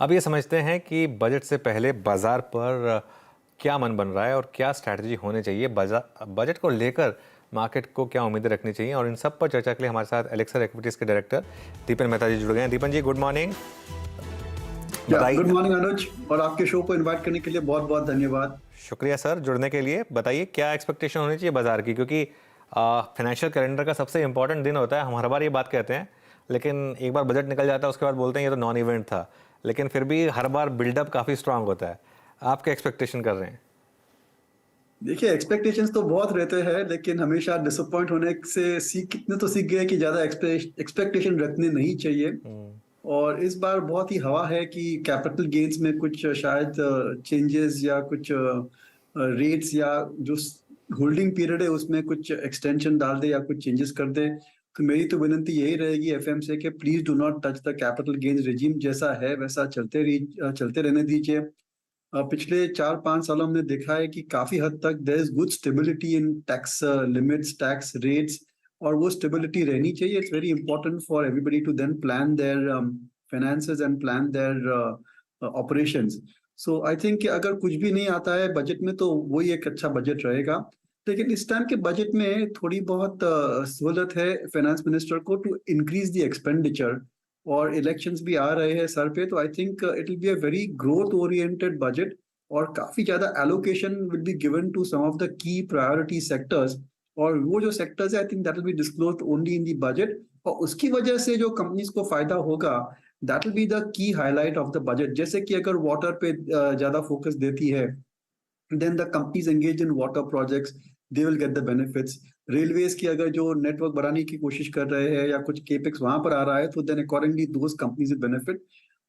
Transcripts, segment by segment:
अब ये समझते हैं कि बजट से पहले बाजार पर क्या मन बन रहा है और क्या स्ट्रैटेजी होनी चाहिए, बजट को लेकर मार्केट को क्या उम्मीदें रखनी चाहिए। और इन सब पर चर्चा के लिए हमारे साथ एलेक्सर इक्विटीज़ के डायरेक्टर दीपन मेहता जी जुड़ गए हैं। दीपन जी, गुड मॉर्निंग। गुड बताइए। मॉर्निंग अनुज, और आपके शो को इनवाइट करने के लिए बहुत बहुत धन्यवाद। शुक्रिया सर जुड़ने के लिए। बताइए क्या एक्सपेक्टेशन होनी चाहिए बाजार की, क्योंकि फाइनेंशियल कैलेंडर का सबसे इंपॉर्टेंट दिन होता है। हम हर बार ये बात कहते हैं, लेकिन एक बार बजट निकल जाता है उसके बाद बोलते हैं ये तो नॉन इवेंट था, लेकिन फिर भी हर बार बिल्डअप काफ़ी स्ट्रांग होता है। आप क्या एक्सपेक्टेशन कर रहे हैं? देखिए, एक्सपेक्टेशंस तो बहुत रहते हैं, लेकिन हमेशा डिसअपॉइंट होने से सीख गए कि ज्यादा एक्सपेक्टेशन रखने नहीं चाहिए। और इस बार बहुत ही हवा है कि कैपिटल गेन्स में कुछ शायद चेंजेस या कुछ रेट्स या जो होल्डिंग पीरियड है उसमें कुछ एक्सटेंशन डाल दे या कुछ चेंजेस कर दे। तो मेरी तो विनती यही रहेगी एफएम से कि please do not touch the capital gains regime. जैसा है वैसा चलते रहने दीजिए। पिछले 4-5 सालों में देखा है कि काफी हद तक there is good stability in tax limits, tax rates, और वो स्टेबिलिटी रहनी चाहिए। It's very important for everybody to then plan their finances and plan their operations. So I think कि अगर कुछ भी नहीं आता है बजट में तो वही एक अच्छा बजट रहेगा। लेकिन इस टाइम के बजट में थोड़ी बहुत सहूलत है फाइनेंस मिनिस्टर को टू इंक्रीज द एक्सपेंडिचर, और इलेक्शंस भी आ रहे हैं सर पे। तो I think it will be a very growth oriented budget, और काफी ज्यादा allocation will be given to some of the key priority sectors. और वो जो सेक्टर्स है I think that will be disclosed only in the budget, और उसकी वजह से जो कंपनीज को फायदा होगा that will be the key highlight of the budget. जैसे कि अगर वाटर पे ज्यादा फोकस देती है, then the companies engaged in water projects, they will get the benefits. Railways की अगर जो नेटवर्क बढ़ाने की कोशिश कर रहे हैं या कुछ केपेक्स वहां पर आ रहा है तो then accordingly those companies will benefit.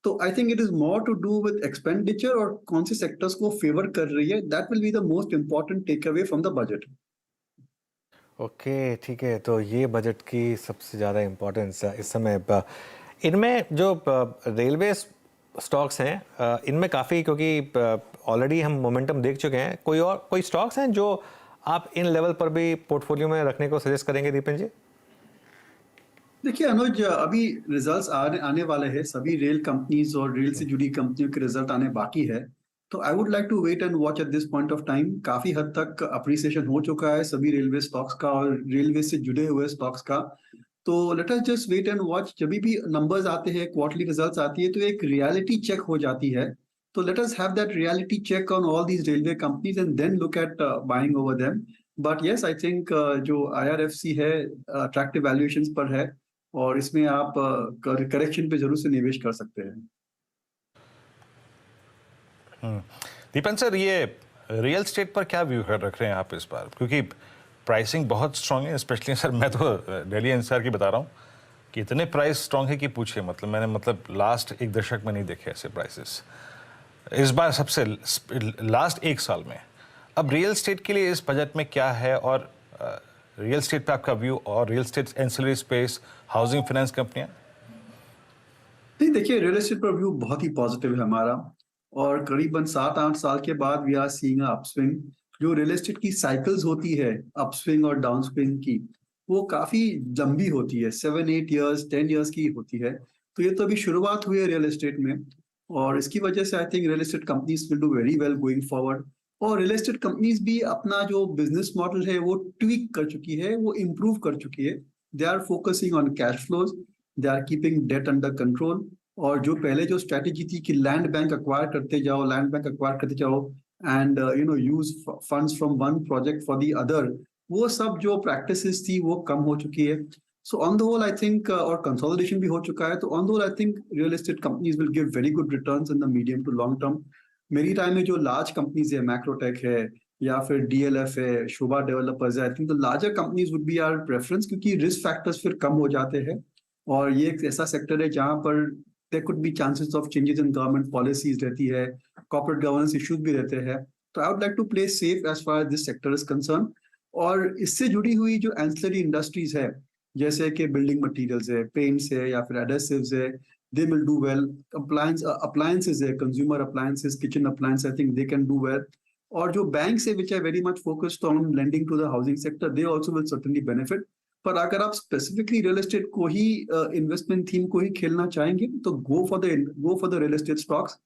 तो I think it is more to do with expenditure और कौन से सेक्टर्स को फेवर कर रही है। That will be the most important takeaway from the budget. Okay, ठीक है। तो ये बजट की सबसे ज़्यादा इम्पोर्टेंस इस समय इनमें जो रेलवे स्टॉक्स हैं, इनमें काफ़ी, क्योंकि ऑलरेडी हम मोमेंटम देख चुके हैं। कोई स्टॉक्स हैं जो आप इन लेवल पर भी पोर्टफोलियो में रखने को सजेस्ट करेंगे दीपन जी? देखिए अनुज, अभी रिजल्ट्स आने वाले हैं। सभी रेल कंपनीज और रेल से जुड़ी कंपनियों के रिजल्ट आने बाकी है। तो I would like to wait and watch at this point of time. काफी हद तक अप्रिसिएशन हो चुका है सभी रेलवे स्टॉक्स का और रेलवे से जुड़े हुए स्टॉक्स का। तो let us just wait and watch. जब भी नंबर्स आते हैं, क्वार्टरली रिजल्ट्स आती है, तो एक रियलिटी चेक हो जाती है। तो let us have that reality check on all these railway companies and then look at buying over them. But yes, I think जो आईआरएफसी है अट्रैक्टिव वैल्यूएशंस पर है, और इसमें आप करेक्शन पे जरूर से निवेश कर सकते हैं। दीपन सर, ये रियल स्टेट पर क्या व्यू रख रहे हैं आप इस बार? क्योंकि प्राइसिंग बहुत स्ट्रांग है, स्पेशली सर मैं तो दिल्ली एनसीआर की बता रहा हूँ कि इतने प्राइस स्ट्रांग है कि पूछिए। मैंने लास्ट एक दशक में नहीं देखे ऐसे प्राइसेस। इस बार सबसे लास्ट एक साल में। अब रियल स्टेट के लिए इस बजट में क्या है, और रियल स्टेट पे आपका व्यू, और real estate ancillary space, housing finance कंपनियां? नहीं, देखिए, रियल एस्टेट पर व्यू बहुत ही पॉजिटिव है हमारा। और करीबन 7-8 साल के बाद वी आर सीइंग अपस्विंग। जो रियल एस्टेट की साइकिल्स होती है अपस्विंग और डाउनस्विंग की, वो काफी लंबी होती है, 7-8 ईयर्स 10 ईयर्स की होती है। तो ये तो अभी शुरुआत हुई है रियल एस्टेट में, और इसकी वजह से आई think real estate companies will do very well going forward. और रियल एस्टेट कंपनीज भी अपना जो बिजनेस मॉडल है वो ट्वीक कर चुकी है, वो इम्प्रूव कर चुकी है। They are focusing on cash flows, they are keeping debt under control. और जो पहले जो स्ट्रेटेजी थी कि लैंड बैंक अक्वायर करते जाओ and use funds from one project for the other, वो सब जो प्रैक्टिसेस थी वो कम हो चुकी है। So on the whole I think, और कंसोलिडेशन भी हो चुका है, तो on the whole I think real estate companies will give very good returns in the medium to long term. मेरी टाइम में जो लार्ज कंपनीज है, मैक्रोटेक है या फिर डीएलएफ है, शोभा डेवलपर्स है, I think the larger companies would be our preference, क्योंकि रिस्क फैक्टर्स फिर कम हो जाते हैं। और ये एक ऐसा सेक्टर है जहां पर there could be chances of changes in government policies रहती है, corporate governance issues भी रहते हैं। तो I would like to play safe as far as this sector is concerned। और इससे जुड़ी हुई जो ancillary industries है, जैसे कि building materials है, paints है या फिर adhesives है, they will do well। appliances है, consumer appliances, kitchen appliances, I think they can do well। और जो banks है which are very much focused on lending to the housing sector, they also will certainly benefit। पर अगर आप specifically real estate को ही investment theme को ही खेलना चाहेंगे तो go for the real estate stocks.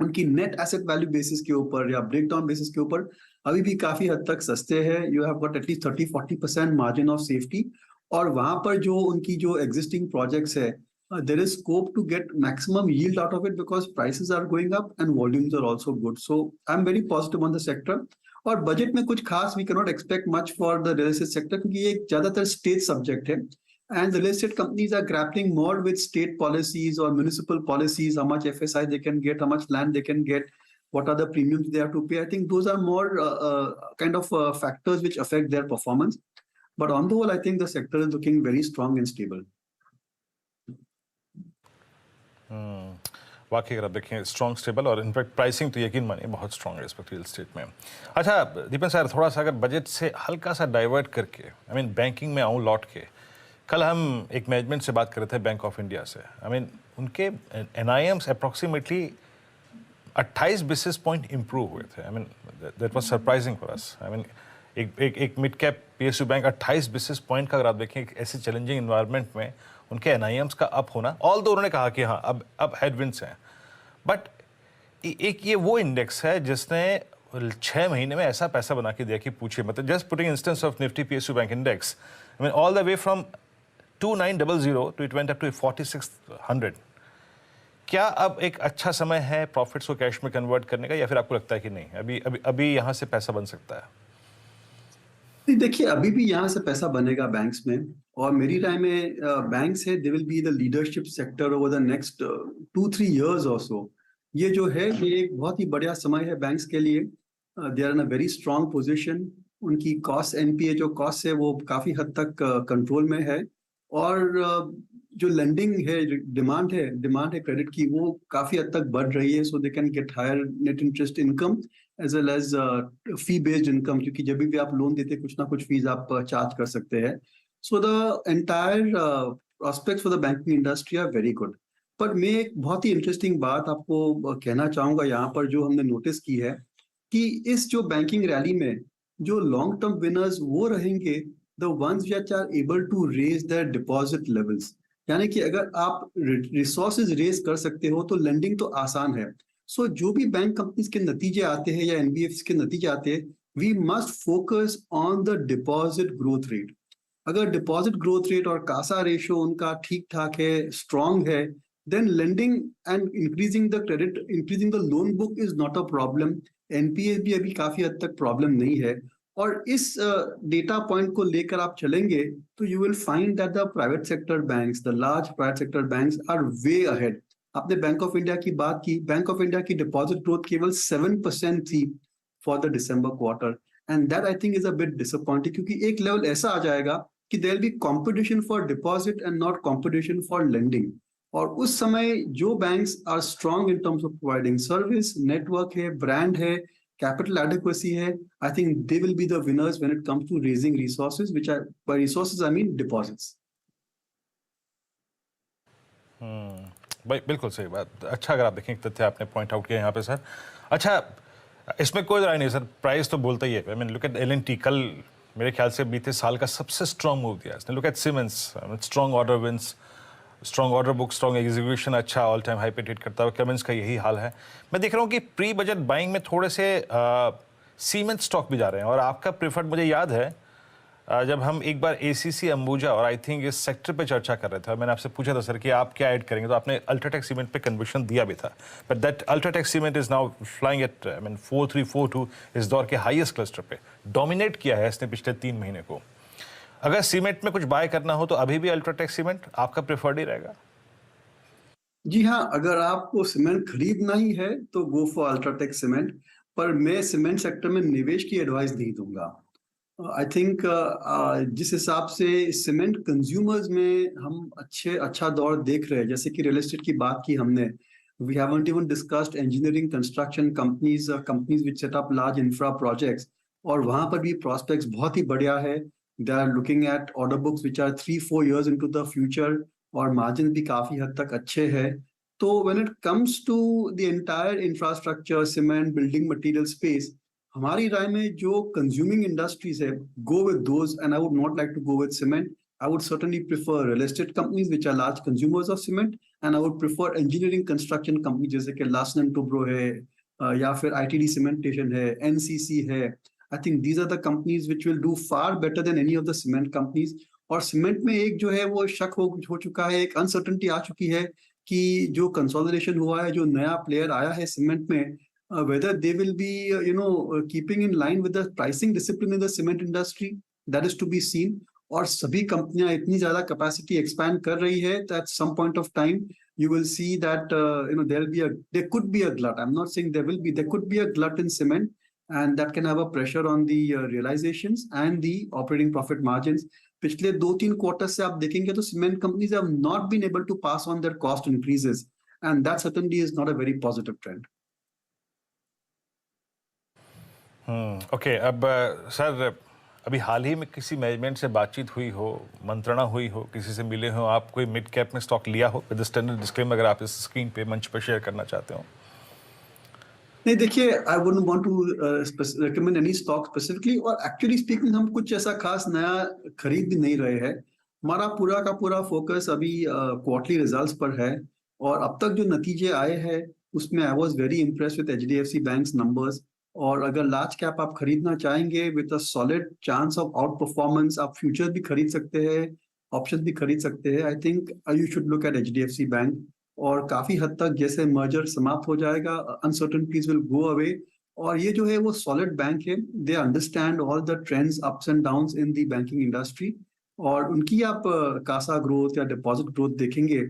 उनकी नेट एसेट वैल्यू बेसिस के ऊपर या ब्रेकडाउन बेसिस के ऊपर अभी भी काफी हद तक सस्ते हैं। You have got at least 30-40% margin of safety. और वहां पर जो उनकी जो एग्जिस्टिंग प्रोजेक्ट्स है, there is scope to get maximum yield out of it because prices are going up and volumes are also good. So I am very positive on the sector. और budget में कुछ खास we can not expect much for the real estate sector क्योंकि ये एक ज्यादातर state subject है। And the real estate companies are grappling more with state policies or municipal policies, how much FSI they can get, how much land they can get, what are the premiums they have to pay. I think those are more kind of factors which affect their performance. But on the whole, I think the sector is looking very strong and stable. वाकई अगर आप देखें strong stable और in fact pricing तो यकीन मानिए बहुत strong है रिस्पेक्ट रियल एस्टेट में। अच्छा दीपन सर, थोड़ा सा अगर बजट से हल्का सा डाइवर्ट करके आई मीन बैंकिंग में आऊँ लौट के, कल हम एक मैनेजमेंट से बात कर रहे थे बैंक ऑफ इंडिया से। आई मीन उनके NIMs approximately 28 basis point improve हुए थे। I mean that was surprising for us. I mean एक mid cap PSU bank 28 basis point का अगर आप देखें एक ऐसे चैलेंजिंग इन्वायरमेंट में उनके NIMs का अप होना, ऑल दो उन्होंने कहा कि हाँ अब हेडविंड्स हैं, बट एक ये वो इंडेक्स है जिसने 6 महीने में ऐसा पैसा बना के दिया कि पूछिए। मतलब just putting instance of Nifty PSU bank index, I mean all the way from 2900 to it went up to 4600। क्या अब एक अच्छा समय है प्रॉफिट्स को कैश में कन्वर्ट करने का, या फिर आपको लगता है कि नहीं अभी यहाँ से पैसा बन सकता है? देखिए अभी भी यहाँ से पैसा बनेगा बैंक्स में, और मेरी राय में बैंक्स है they will be the leadership sector over the next 2-3 years और सो। ये जो है ये एक बहुत ही बढ़िया समय है बैंक्स के लिए। They are in a very strong position. उनकी कॉस्ट NPA जो कॉस्ट है वो काफी हद तक कंट्रोल में है, और जो लेंडिंग है डिमांड है क्रेडिट की वो काफी हद तक बढ़ रही है। So they can get higher net interest income as well as fee based income, क्योंकि जब भी आप लोन देते कुछ ना कुछ फीस आप चार्ज कर सकते हैं। So the entire prospects for the banking industry are very good. पर मैं एक बहुत ही इंटरेस्टिंग बात आपको कहना चाहूंगा यहाँ पर जो हमने नोटिस की है कि इस जो बैंकिंग रैली में जो लॉन्ग टर्म विनर्स वो रहेंगे the ones which are able to raise their deposit levels। यानी कि अगर आप रिसोर्सेज रेज कर सकते हो तो लेंडिंग तो आसान है। सो जो भी बैंक कंपनीज के नतीजे आते हैं या NBFC के नतीजे आते हैं, we must focus on the deposit growth rate. अगर डिपॉजिट ग्रोथ रेट और कासा रेशियो उनका ठीक ठाक है, स्ट्रॉन्ग है, then lending and increasing the credit, increasing the loan book is not a problem. NPA भी अभी काफी हद तक प्रॉब्लम नहीं है। और इस डेटा पॉइंट को लेकर आप चलेंगे तो you will find that the private sector banks, the large private sector banks are way ahead. आपने बैंक ऑफ इंडिया की बात की, बैंक ऑफ इंडिया की डिपॉजिट ग्रोथ केवल 7% थी for the December quarter, and that I think is a bit disappointing, क्योंकि एक level ऐसा आ जाएगा कि there will be competition for deposit and not competition for lending. और उस समय जो banks are strong in terms of providing service, network है, ब्रांड है, capital adequacy है, I think they will be the winners when it comes to raising resources, which are, by resources I mean deposits। भाई बिल्कुल सही बात। अच्छा अगर आप देखें एक तथ्य आपने पॉइंट आउट किया यहाँ पे सर। अच्छा इसमें कोई राय नहीं सर, प्राइस तो बोलता ही है। I mean look at L&T, कल मेरे ख्याल से बीते साल का सबसे स्ट्रॉन्ग मूव दिया इसने। Look at Siemens, strong order wins, strong order book, strong execution, अच्छा ऑल टाइम हाई पे ट्रेड करता हुआ। Cummins का यही हाल है। मैं देख रहा हूँ कि प्री बजट बाइंग में थोड़े से Siemens स्टॉक भी जा रहे हैं, और आपका प्रेफर्ड मुझे याद है जब हम एक बार ACC अंबुजा और आई थिंक इस सेक्टर पे चर्चा कर रहे थे, मैंने आपसे पूछा था सर कि आप क्या ऐड करेंगे, तो आपने अल्ट्राटेक सीमेंट पे कन्विक्शन दिया भी था। But that UltraTech cement is now flying eight 4342 इस दौर के हाईएस्ट क्लस्टर पे डोमिनेट किया है इसने पिछले 3 महीने को। अगर सीमेंट में कुछ बाय करना हो तो अभी भी अल्ट्राटेक सीमेंट आपका प्रेफर्ड ही रहेगा? जी हाँ, अगर आपको सीमेंट खरीदना ही है तो गो फॉर अल्ट्राटेक सीमेंट, पर मैं सीमेंट सेक्टर में निवेश की एडवाइस नहीं दूंगा। आई थिंक जिस हिसाब से सीमेंट कंज्यूमर्स में हम अच्छा दौर देख रहे हैं, जैसे कि रियल एस्टेट की बात की हमने, we haven't even discussed engineering construction companies which set up large infra projects, और वहां पर भी प्रॉस्पेक्ट्स बहुत ही बढ़िया है। They are looking at order books which are 3-4 years into the future, और मार्जिन भी काफी हद तक अच्छे हैं। तो when it comes to the entire infrastructure, cement, building material space, हमारी राय में जो कंज्यूमिंग इंडस्ट्रीज है, go with those, and I would not like to go with cement. I would certainly prefer real estate companies which are large consumers of cement, and I would prefer engineering construction companies जैसे कि Larsen and Toubro है, या फिर ITD cementation है, NCC है. I think these are the companies which will do far better than any of the cement companies. और cement में एक जो है वो शक हो चुका है, एक अनसर्टेनिटी आ चुकी है कि जो कंसोलिडेशन हुआ है, जो नया प्लेयर आया है सीमेंट में, whether they will be keeping in line with the pricing discipline in the cement industry, that is to be seen. और सभी कंपनियां इतनी ज्यादा कैपेसिटी एक्सपैंड कर रही है that some point of time you will see that there could be a glut. I'm not saying there could be a glut in cement, and that can have a pressure on the realizations and the operating profit margins. पिछले 2-3 quarter से आप देखेंगे तो cement companies have not been able to pass on their cost increases, and that certainly is not a very positive trend. Okay. अब sir, अभी हाल ही में किसी management से बातचीत हुई हो, मंत्रणा हुई हो, किसी से मिले हो आप, कोई मिड कैप में स्टॉक लिया हो? विद स्टैंडर्ड डिस्क्लेमर अगर आप इस स्क्रीन पे मंच पर शेयर करना चाहते हो. नहीं, देखिए, I wouldn't want to recommend any stock specifically, और एक्चुअली स्पीकिंग हम कुछ ऐसा खास नया खरीद भी नहीं रहे हैं. हमारा पूरा का पूरा फोकस अभी क्वार्टरली रिजल्ट्स पर है, और अब तक जो नतीजे आए हैं उसमें I was very impressed with HDFC banks numbers. और अगर लार्ज कैप आप खरीदना चाहेंगे with a solid chance of out performance, आप फ्यूचर भी खरीद सकते हैं, ऑप्शन भी खरीद सकते हैं. I think you should look at HDFC bank. और काफी हद तक जैसे मर्जर समाप्त हो जाएगा, अनसर्टेनिटीज विल गो अवे, और ये जो है वो सॉलिड बैंक है. They understand all the trends, ups and downs in the banking industry. और उनकी आप कासा ग्रोथ या डिपॉजिट ग्रोथ देखेंगे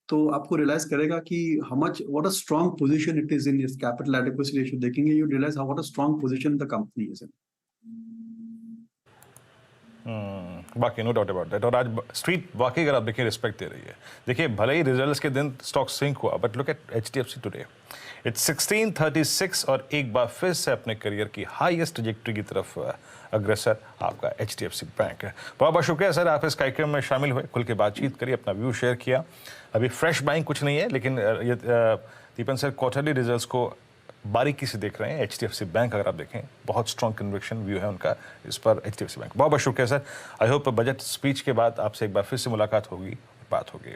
तो आपको रियलाइज करेगा कि how much, what a strong position it is in. इस कैपिटल एडिक्वेसी रेशियो देखेंगे, you realise how what a strong position the company is in. बाकी नो डाउट अबाउट दैट. और आज स्ट्रीट वाकई अगर आप देखें रिस्पेक्ट दे रही है. देखिए, भले ही रिजल्ट्स के दिन स्टॉक सिंक हुआ, but look at HDFC today. It's 1636 और एक बार फिर से अपने करियर की हाईएस्ट ट्रैजेक्टरी की तरफ अग्रसर आपका एचडीएफसी बैंक है. बहुत बहुत शुक्रिया सर, आप इस कार्यक्रम में शामिल हुए, खुल के बातचीत करी, अपना व्यू शेयर किया. अभी फ्रेश बाइंग कुछ नहीं है, लेकिन ये दीपन सर क्वार्टरली रिजल्ट्स को बारीकी से देख रहे हैं. एचडीएफसी बैंक अगर आप देखें, बहुत स्ट्रॉन्ग कन्विक्शन व्यू है उनका इस पर एचडीएफसी बैंक. बहुत बहुत शुक्रिया sir. I hope budget speech के बाद आपसे एक बार फिर से मुलाकात होगी, बात होगी.